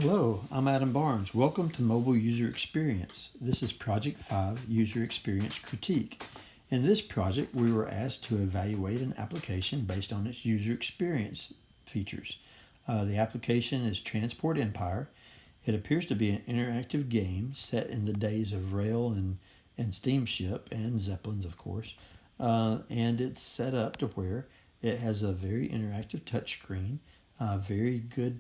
Hello, I'm Adam Barnes. Welcome to Mobile User Experience. This is Project 5 User Experience Critique. In this project, we were asked to evaluate an application based on its user experience features. The application is Transport Empire. It appears to be an interactive game set in the days of rail and steamship and zeppelins, of course. And it's set up to where it has a very interactive touchscreen, very good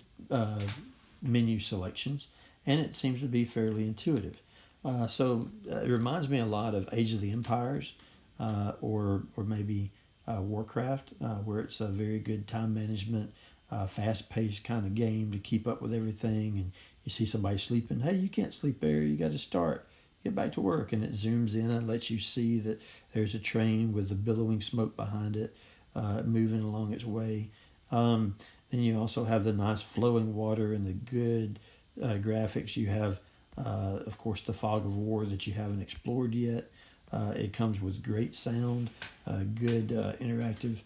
menu selections, and it seems to be fairly intuitive. It reminds me a lot of Age of the Empires or maybe Warcraft, where it's a very good time management, fast-paced kind of game to keep up with everything. And you see somebody sleeping, hey, you can't sleep there, you got to start. Get back to work, and it zooms in and lets you see that there's a train with the billowing smoke behind it moving along its way. Then you also have the nice flowing water and the good graphics. You have, of course, the fog of war that you haven't explored yet. It comes with great sound, good interactive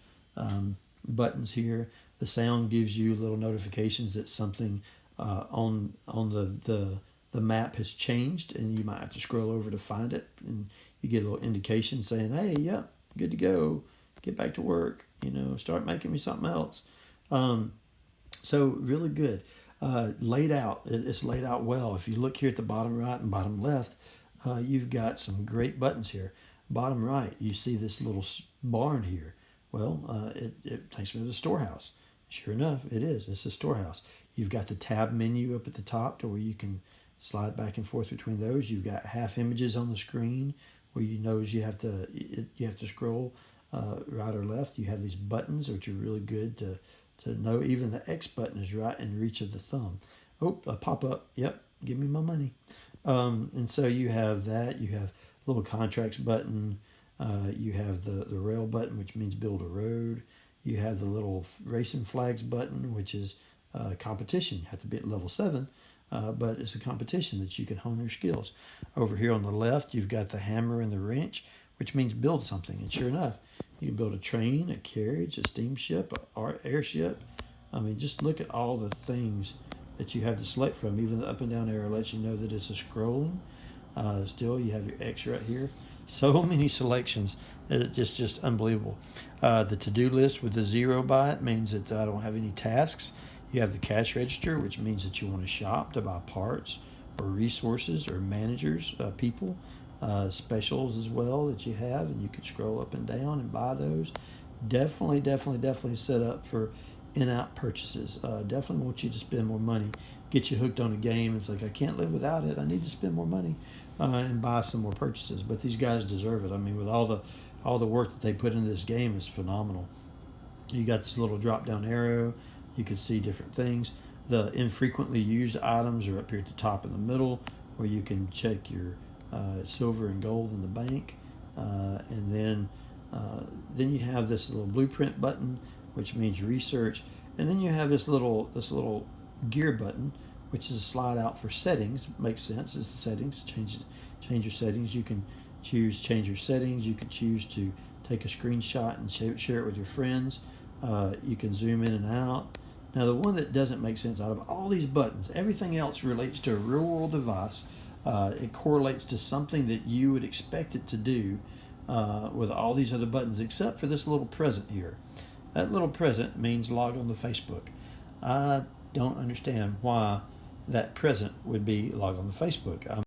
buttons here. The sound gives you little notifications that something on the map has changed, and you might have to scroll over to find it. And you get a little indication saying, hey, yep, good to go. Get back to work. Start making me something else. So really good. Laid out. It's laid out well. If you look here at the bottom right and bottom left, you've got some great buttons here. Bottom right, you see this little barn here. Well, it takes me to the storehouse. Sure enough, it is. It's a storehouse. You've got the tab menu up at the top to where you can slide back and forth between those. You've got half images on the screen where you have to scroll right or left. You have these buttons, which are really good to know. Even the X button is right in reach of the thumb. Oh, a pop-up. Yep, give me my money. And so you have that. You have a little contracts button. You have the rail button, which means build a road. You have the little racing flags button, which is competition. You have to be at level 7, but it's a competition that you can hone your skills. Over here on the left, you've got the hammer and the wrench, which means build something. And sure enough, you can build a train, a carriage, a steamship, an airship. I mean, just look at all the things that you have to select from. Even the up and down arrow lets you know that it's a scrolling. Still, you have your X right here. So many selections. It's just unbelievable. The to-do list with the 0 by it means that I don't have any tasks. You have the cash register, which means that you want to shop to buy parts or resources or managers, people. Specials as well that you have, and you can scroll up and down and buy those. Definitely set up for in-app purchases. Definitely want you to spend more money, get you hooked on a game. It's like, I can't live without it. I need to spend more money and buy some more purchases. But these guys deserve it. I mean, with all the work that they put into this game is phenomenal. You got this little drop-down arrow. You can see different things. The infrequently used items are up here at the top in the middle, where you can check your silver and gold in the bank, and then you have this little blueprint button, which means research, and then you have this little gear button, which is a slide out for settings. Makes sense. It's the settings. Change your settings. You can change your settings. You can choose to take a screenshot and share it with your friends. You can zoom in and out. Now, the one that doesn't make sense out of all these buttons, everything else relates to a real world device. It correlates to something that you would expect it to do with all these other buttons, except for this little present here. That little present means log on to Facebook. I don't understand why that present would be log on to Facebook.